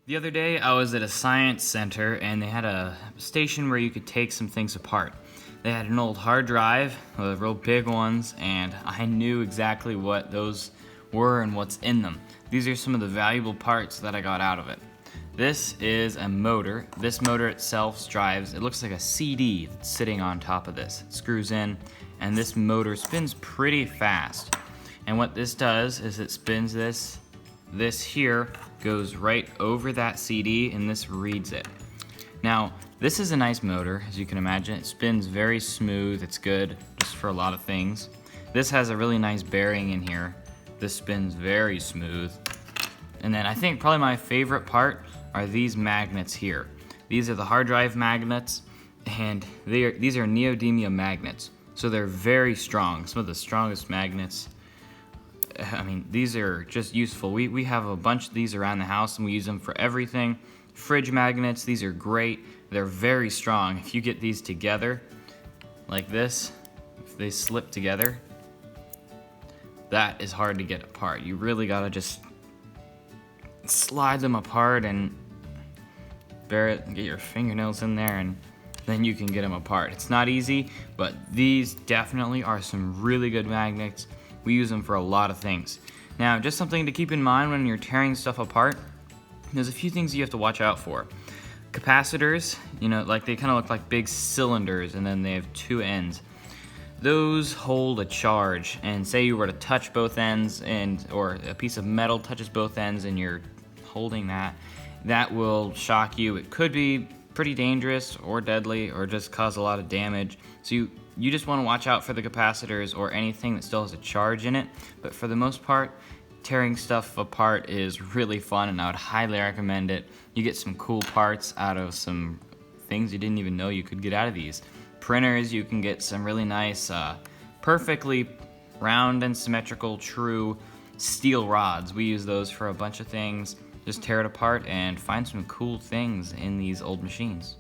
The other day I was at a science center and they had a station where you could take some things apart. They had an old hard drive, the real big ones, and I knew exactly what those were and what's in them. These are some of the valuable parts that I got out of it. This is a motor. This motor itself drives, it looks like a CD that's sitting on top of this. It screws in and this motor spins pretty fast. And what this does is it spins this. This here goes right over that CD and this reads it. Now, this is a nice motor, as you can imagine. It spins very smooth. It's good just for a lot of things. This has a really nice bearing in here. This spins very smooth. And then I think probably my favorite part are these magnets here. These are the hard drive magnets, and these are neodymium magnets. So they're very strong, some of the strongest magnets. I mean, these are just useful. We have a bunch of these around the house and we use them for everything. Fridge magnets, these are great. They're very strong. If you get these together, like this, if they slip together, that is hard to get apart. You really gotta just slide them apart and bear it and get your fingernails in there, and then you can get them apart. It's not easy, but these definitely are some really good magnets. We use them for a lot of things. Now, just something to keep in mind when you're tearing stuff apart, there's a few things you have to watch out for. Capacitors, like they kind of look like big cylinders and then they have two ends. Those hold a charge, and say you were to touch both ends or a piece of metal touches both ends and you're holding that will shock you. It could be pretty dangerous or deadly or just cause a lot of damage. So you just want to watch out for the capacitors or anything that still has a charge in it. But for the most part, tearing stuff apart is really fun and I would highly recommend it. You get some cool parts out of some things you didn't even know you could get out of these. Printers, you can get some really nice, perfectly round and symmetrical, true steel rods. We use those for a bunch of things. Just tear it apart and find some cool things in these old machines.